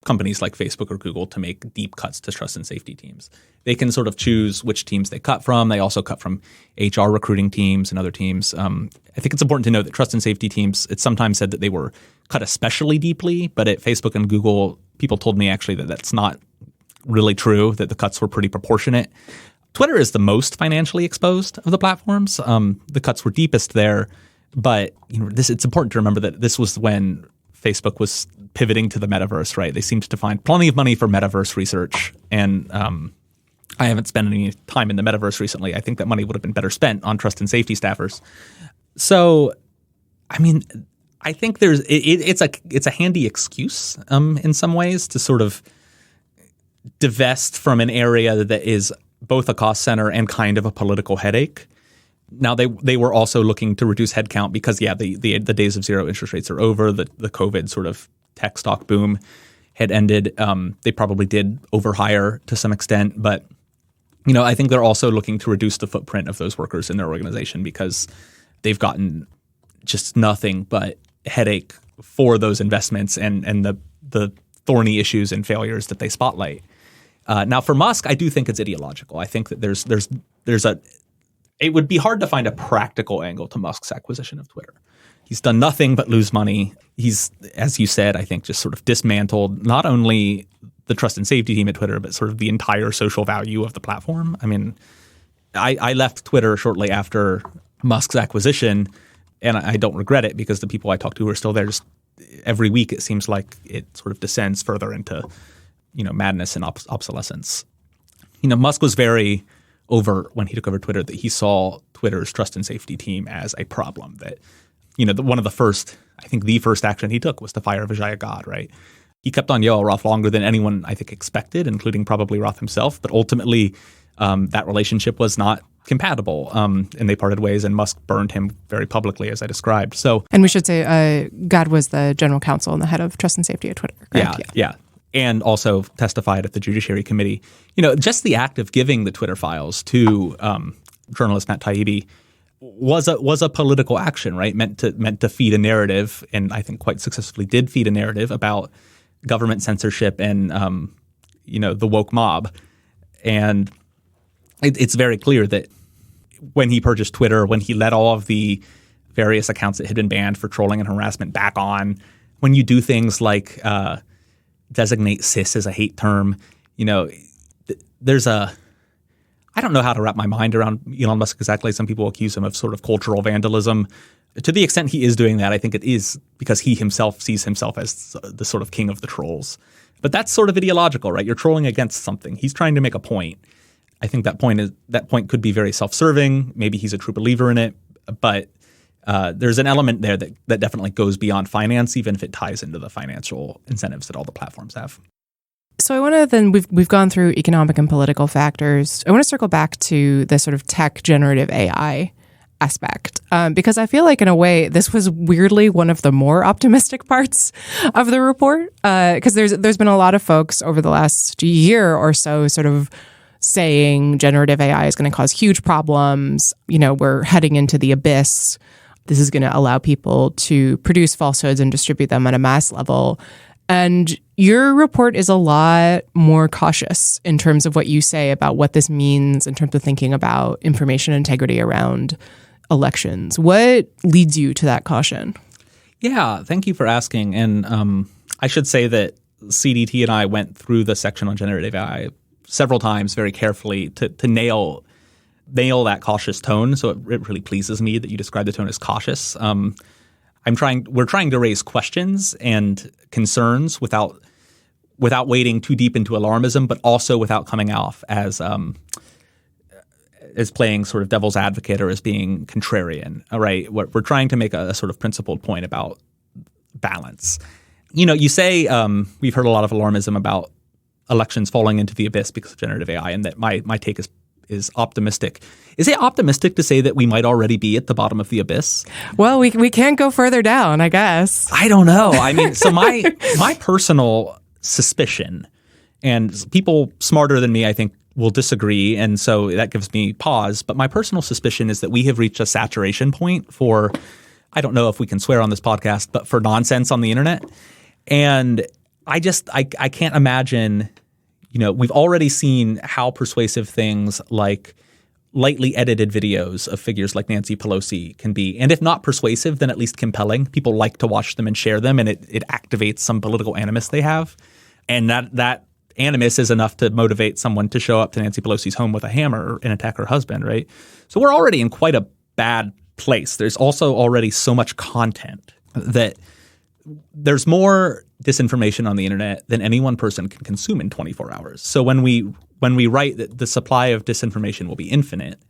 companies like Facebook or Google to make deep cuts to trust and safety teams. They can sort of choose which teams they cut from. They also cut from HR recruiting teams and other teams. I think it's important to note that trust and safety teams, it's sometimes said that they were cut especially deeply, but at Facebook and Google, people told me actually that that's not really true, that the cuts were pretty proportionate. Twitter is the most financially exposed of the platforms. The cuts were deepest there. But it's important to remember that this was when Facebook was pivoting to the metaverse, right? They seemed to find plenty of money for metaverse research. And I haven't spent any time in the metaverse recently. I think that money would have been better spent on trust and safety staffers. So, I mean, I think it's a handy excuse in some ways to sort of divest from an area that is both a cost center and kind of a political headache. Now, they were also looking to reduce headcount because, the days of zero interest rates are over. The COVID sort of tech stock boom had ended. They probably did overhire to some extent, but I think they're also looking to reduce the footprint of those workers in their organization because they've gotten just nothing but headache for those investments and the thorny issues and failures that they spotlight. Now, for Musk, I do think it's ideological. I think that it would be hard to find a practical angle to Musk's acquisition of Twitter. He's done nothing but lose money. He's, as you said, I think just sort of dismantled not only the trust and safety team at Twitter, but sort of the entire social value of the platform. I mean, I left Twitter shortly after Musk's acquisition, and I don't regret it because the people I talk to are still there. Just every week, it seems like it sort of descends further into, madness and obsolescence. Musk was very overt when he took over Twitter that he saw Twitter's trust and safety team as a problem. That, one of the first, I think the first action he took was to fire Vijaya God, right? He kept on Yoel Roth longer than anyone, I think, expected, including probably Roth himself. But ultimately, that relationship was not compatible, and they parted ways, and Musk burned him very publicly, as I described. So, and we should say God was the general counsel and the head of trust and safety at Twitter. Correct? Yeah. And also testified at the Judiciary Committee. Just the act of giving the Twitter files to journalist Matt Taibbi was a political action, right? Meant to feed a narrative, and I think quite successfully did feed a narrative about government censorship and the woke mob. And it's very clear that when he purchased Twitter, when he let all of the various accounts that had been banned for trolling and harassment back on, when you do things like designate cis as a hate term, there's I don't know how to wrap my mind around Elon Musk exactly. Some people accuse him of sort of cultural vandalism. To the extent he is doing that, I think it is because he himself sees himself as the sort of king of the trolls. But that's sort of ideological, right? You're trolling against something. He's trying to make a point. I think that point could be very self-serving. Maybe he's a true believer in it, but there's an element there that definitely goes beyond finance, even if it ties into the financial incentives that all the platforms have. So I want to then, we've gone through economic and political factors. I want to circle back to the sort of tech generative AI aspect, because I feel like in a way this was weirdly one of the more optimistic parts of the report, because there's been a lot of folks over the last year or so sort of saying generative AI is going to cause huge problems. We're heading into the abyss. This is going to allow people to produce falsehoods and distribute them at a mass level. And your report is a lot more cautious in terms of what you say about what this means in terms of thinking about information integrity around elections. What leads you to that caution? Yeah, thank you for asking. And I should say that CDT and I went through the section on generative AI several times very carefully to nail that cautious tone. So it really pleases me that you describe the tone as cautious. We're trying to raise questions and concerns without wading too deep into alarmism, but also without coming off as playing sort of devil's advocate or as being contrarian. All right, we're trying to make a sort of principled point about balance. You say we've heard a lot of alarmism about elections falling into the abyss because of generative AI, and that my take is optimistic. Is it optimistic to say that we might already be at the bottom of the abyss? Well, we can't go further down, I guess. I don't know. I mean, so my personal suspicion, and people smarter than me, I think, will disagree, and so that gives me pause. But my personal suspicion is that we have reached a saturation point for, I don't know if we can swear on this podcast, but for nonsense on the internet. And I can't imagine, we've already seen how persuasive things like lightly edited videos of figures like Nancy Pelosi can be. And if not persuasive, then at least compelling. People like to watch them and share them, and it activates some political animus they have. And that animus is enough to motivate someone to show up to Nancy Pelosi's home with a hammer and attack her husband, right? So we're already in quite a bad place. There's also already so much content that there's more disinformation on the internet than any one person can consume in 24 hours. So when we write that the supply of disinformation will be infinite,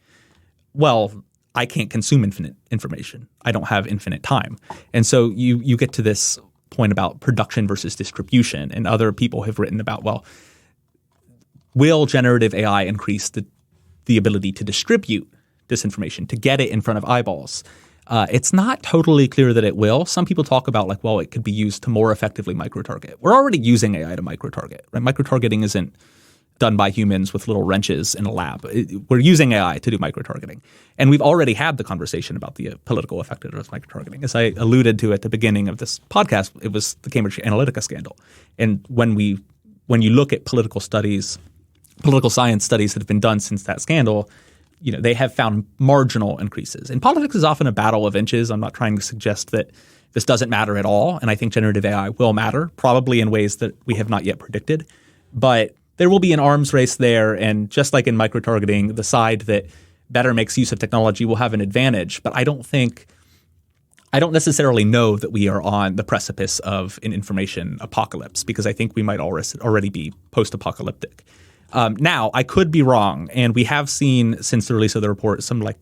well, I can't consume infinite information. I don't have infinite time. And so you get to this point about production versus distribution, and other people have written about, well, will generative AI increase the ability to distribute disinformation, to get it in front of eyeballs? It's not totally clear that it will. Some people talk about like, well, it could be used to more effectively micro-target. We're already using AI to micro-target, right? Micro-targeting isn't done by humans with little wrenches in a lab. We're using AI to do micro-targeting. And we've already had the conversation about the political effectiveness of micro-targeting. As I alluded to at the beginning of this podcast, it was the Cambridge Analytica scandal. And when you look at political studies, political science studies that have been done since that scandal, they have found marginal increases. And politics is often a battle of inches. I'm not trying to suggest that this doesn't matter at all. And I think generative AI will matter, probably in ways that we have not yet predicted. But there will be an arms race there. And just like in micro-targeting, the side that better makes use of technology will have an advantage. But I don't necessarily know that we are on the precipice of an information apocalypse, because I think we might already be post-apocalyptic. Now, I could be wrong, and we have seen since the release of the report some like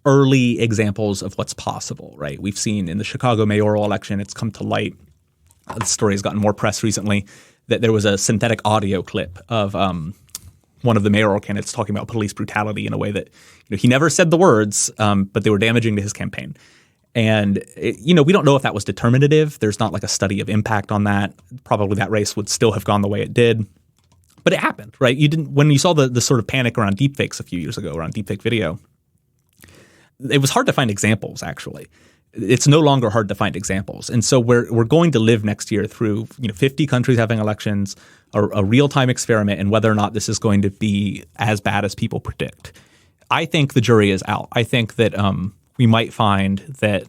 early examples of what's possible, right? We've seen in the Chicago mayoral election, it's come to light. The story has gotten more press recently that there was a synthetic audio clip of one of the mayoral candidates talking about police brutality in a way that he never said the words, but they were damaging to his campaign. And we don't know if that was determinative. There's not like a study of impact on that. Probably that race would still have gone the way it did. But it happened, right? When you saw the sort of panic around deepfakes a few years ago, around deepfake video, it was hard to find examples, actually. It's no longer hard to find examples. And so we're going to live next year through 50 countries having elections, a real-time experiment, and whether or not this is going to be as bad as people predict. I think the jury is out. I think that we might find that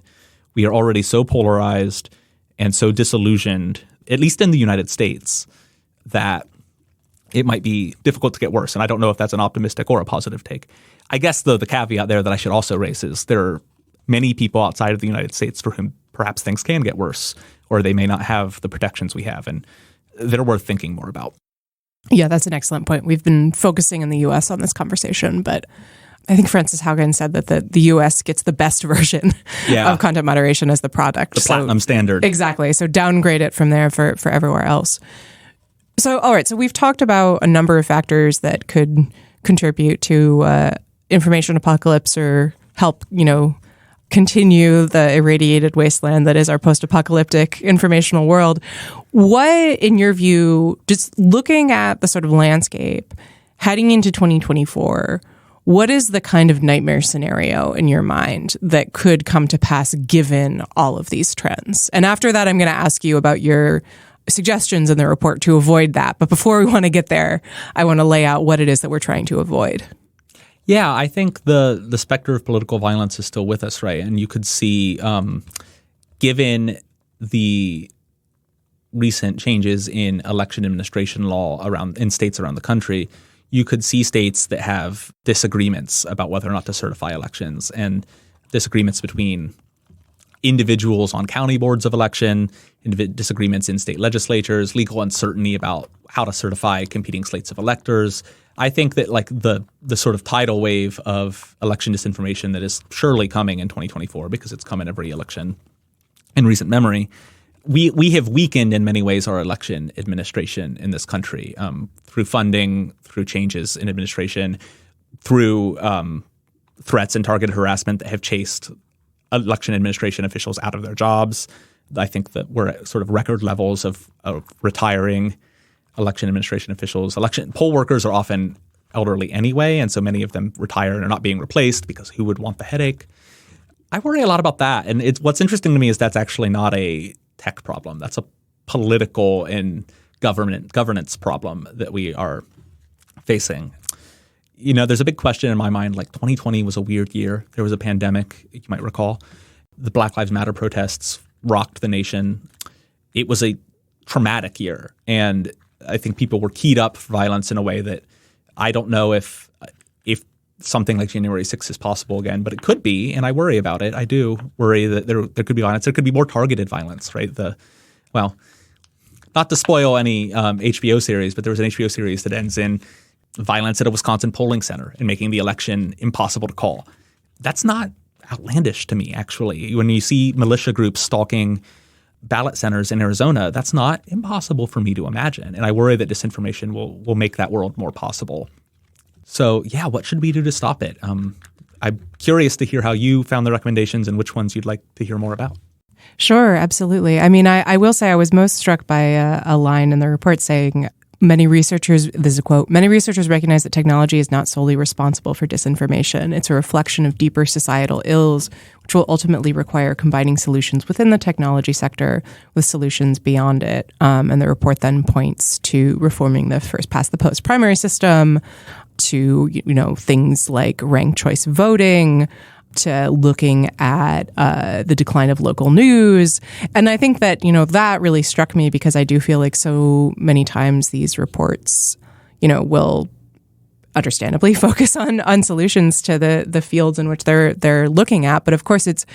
we are already so polarized and so disillusioned, at least in the United States, that it might be difficult to get worse. And I don't know if that's an optimistic or a positive take. I guess, though, the caveat there that I should also raise is there are many people outside of the United States for whom perhaps things can get worse, or they may not have the protections we have, and they're worth thinking more about. Yeah, that's an excellent point. We've been focusing in the U.S. on this conversation, but I think Frances Haugen said that the U.S. gets the best version of content moderation as the product. The platinum standard. Exactly. So downgrade it from there for everywhere else. So, all right. So we've talked about a number of factors that could contribute to information apocalypse or help, continue the irradiated wasteland that is our post-apocalyptic informational world. What, in your view, just looking at the sort of landscape heading into 2024, what is the kind of nightmare scenario in your mind that could come to pass given all of these trends? And after that, I'm going to ask you about your suggestions in the report to avoid that. But before we want to get there, I want to lay out what it is that we're trying to avoid. Yeah, I think the specter of political violence is still with us, right? And you could see, given the recent changes in election administration law in states around the country, you could see states that have disagreements about whether or not to certify elections, and disagreements between individuals on county boards of election, disagreements in state legislatures, legal uncertainty about how to certify competing slates of electors. I think that like the sort of tidal wave of election disinformation that is surely coming in 2024, because it's come in every election in recent memory, we have weakened in many ways our election administration in this country, through funding, through changes in administration, through threats and targeted harassment that have chased election administration officials out of their jobs. I think that we're at sort of record levels of retiring election administration officials. Election poll workers are often elderly anyway, and so many of them retire and are not being replaced because who would want the headache? I worry a lot about that. And what's interesting to me is that's actually not a tech problem. That's a political and governance problem that we are facing. There's a big question in my mind, like 2020 was a weird year. There was a pandemic, you might recall. The Black Lives Matter protests rocked the nation. It was a traumatic year. And I think people were keyed up for violence in a way that I don't know if something like January 6th is possible again, but it could be, and I worry about it. I do worry that there could be violence. There could be more targeted violence, right? Not to spoil any HBO series, but there was an HBO series that ends in violence at a Wisconsin polling center and making the election impossible to call. That's not outlandish to me, actually. When you see militia groups stalking ballot centers in Arizona, that's not impossible for me to imagine. And I worry that disinformation will make that world more possible. So, yeah, what should we do to stop it? I'm curious to hear how you found the recommendations and which ones you'd like to hear more about. Sure, absolutely. I mean, I will say I was most struck by a line in the report saying, many researchers, this is a quote, many researchers recognize that technology is not solely responsible for disinformation. It's a reflection of deeper societal ills, which will ultimately require combining solutions within the technology sector with solutions beyond it. And the report then points to reforming the first past the post primary system, to, things like ranked choice voting, to looking at the decline of local news. And I think that, that really struck me because I do feel like so many times these reports, will understandably focus on solutions to the fields in which they're looking at. But of course, it's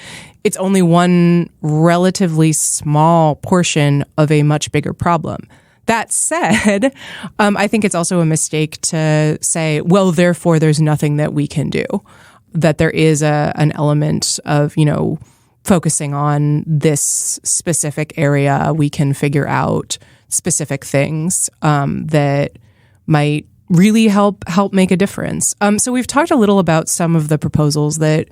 only one relatively small portion of a much bigger problem. That said, I think it's also a mistake to say, well, therefore, there's nothing that we can do. That there is an element of, focusing on this specific area, we can figure out specific things that might really help make a difference. So we've talked a little about some of the proposals that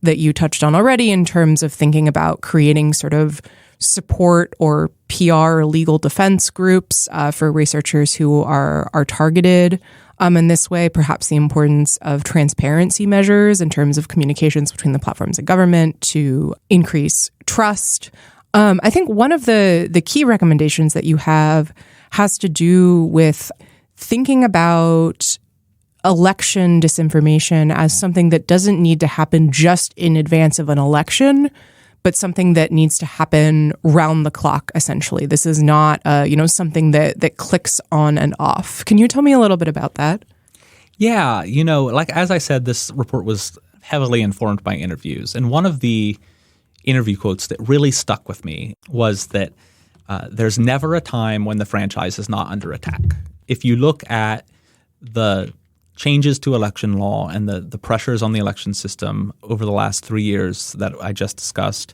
you touched on already in terms of thinking about creating sort of support or PR or legal defense groups for researchers who are targeted in this way, perhaps the importance of transparency measures in terms of communications between the platforms and government to increase trust. I think one of the key recommendations that you have has to do with thinking about election disinformation as something that doesn't need to happen just in advance of an election, but something that needs to happen round the clock, essentially. This is not, something that clicks on and off. Can you tell me a little bit about that? Yeah, as I said, this report was heavily informed by interviews. And one of the interview quotes that really stuck with me was that there's never a time when the franchise is not under attack. If you look at the changes to election law and the pressures on the election system over the last 3 years that I just discussed,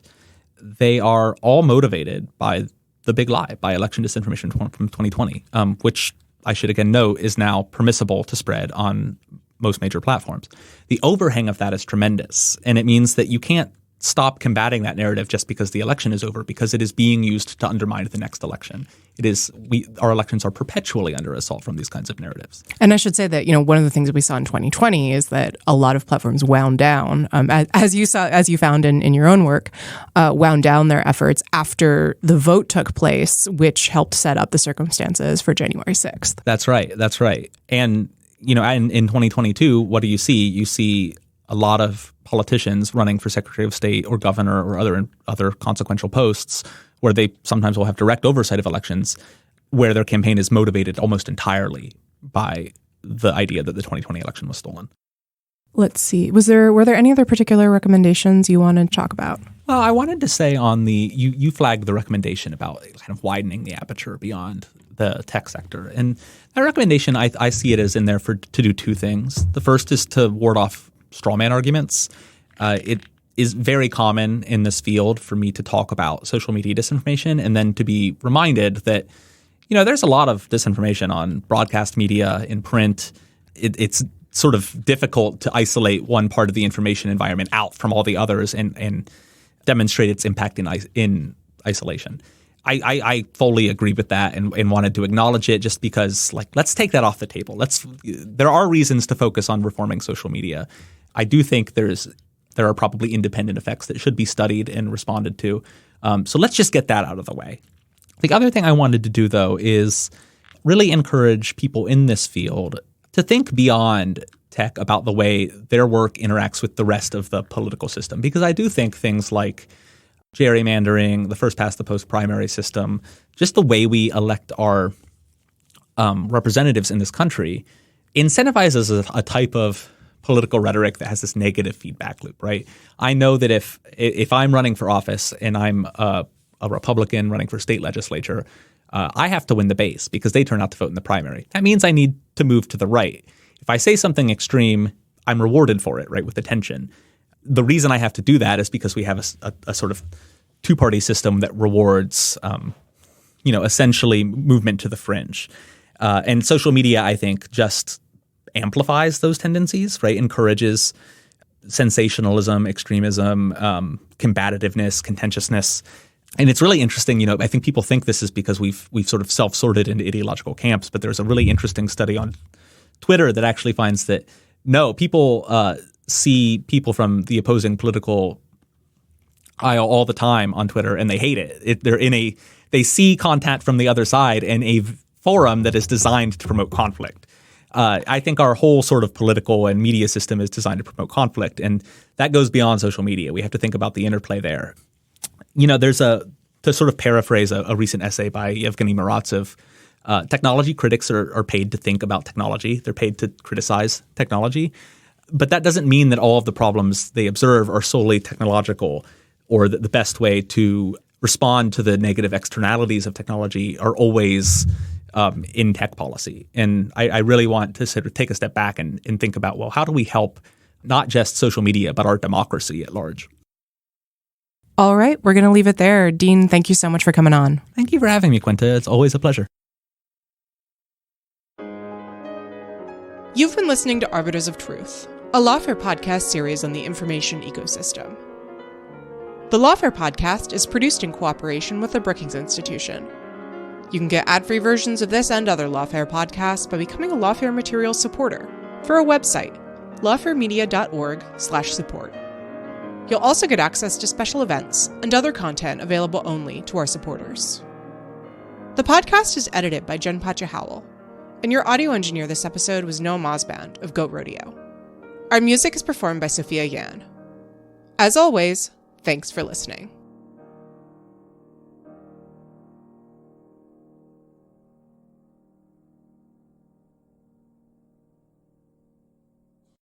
they are all motivated by the big lie, by election disinformation from 2020, which I should again note is now permissible to spread on most major platforms. The overhang of that is tremendous, and it means that you can't stop combating that narrative just because the election is over, because it is being used to undermine the next election. Our elections are perpetually under assault from these kinds of narratives. And I should say that, one of the things that we saw in 2020 is that a lot of platforms wound down, as you found in your own work, wound down their efforts after the vote took place, which helped set up the circumstances for January 6th. That's right. And, in 2022, what do you see? You see a lot of politicians running for Secretary of State or governor or other consequential posts where they sometimes will have direct oversight of elections, where their campaign is motivated almost entirely by the idea that the 2020 election was stolen. Let's see. Were there any other particular recommendations you wanted to talk about? Well, I wanted to say on you flagged the recommendation about kind of widening the aperture beyond the tech sector. And that recommendation, I see it as in there to do two things. The first is to ward off strawman arguments. It is very common in this field for me to talk about social media disinformation and then to be reminded that, there's a lot of disinformation on broadcast media, in print. It's sort of difficult to isolate one part of the information environment out from all the others and demonstrate its impact in isolation. I fully agree with that and wanted to acknowledge it just because, let's take that off the table. There are reasons to focus on reforming social media. I do think there are probably independent effects that should be studied and responded to. So let's just get that out of the way. The other thing I wanted to do, though, is really encourage people in this field to think beyond tech about the way their work interacts with the rest of the political system. Because I do think things like gerrymandering, the first past the post primary system, just the way we elect our representatives in this country incentivizes a type of political rhetoric that has this negative feedback loop, right? I know that if I'm running for office and I'm a Republican running for state legislature, I have to win the base because they turn out to vote in the primary. That means I need to move to the right. If I say something extreme, I'm rewarded for it, right, with attention. The reason I have to do that is because we have a sort of two-party system that rewards, essentially movement to the fringe. And social media, I think, just amplifies those tendencies, right? Encourages sensationalism, extremism, combativeness, contentiousness. And it's really interesting, I think people think this is because we've sort of self-sorted into ideological camps, but there's a really interesting study on Twitter that actually finds that, no, people see people from the opposing political aisle all the time on Twitter, and they hate it. They see content from the other side in a forum that is designed to promote conflict. I think our whole sort of political and media system is designed to promote conflict, and that goes beyond social media. We have to think about the interplay there. To sort of paraphrase a recent essay by Yevgeny Muratsev, technology critics are paid to think about technology. They're paid to criticize technology. But that doesn't mean that all of the problems they observe are solely technological, or that the best way to respond to the negative externalities of technology are always in tech policy. And I really want to sort of take a step back and think about, well, how do we help not just social media, but our democracy at large? All right, we're going to leave it there. Dean, thank you so much for coming on. Thank you for having me, Quinta. It's always a pleasure. You've been listening to Arbiters of Truth, a Lawfare podcast series on the information ecosystem. The Lawfare podcast is produced in cooperation with the Brookings Institution. You can get ad-free versions of this and other Lawfare podcasts by becoming a Lawfare Materials supporter through our website, lawfaremedia.org/support. You'll also get access to special events and other content available only to our supporters. The podcast is edited by Jen Pacha-Howell, and your audio engineer this episode was Noah Mosband of Goat Rodeo. Our music is performed by Sophia Yan. As always, thanks for listening.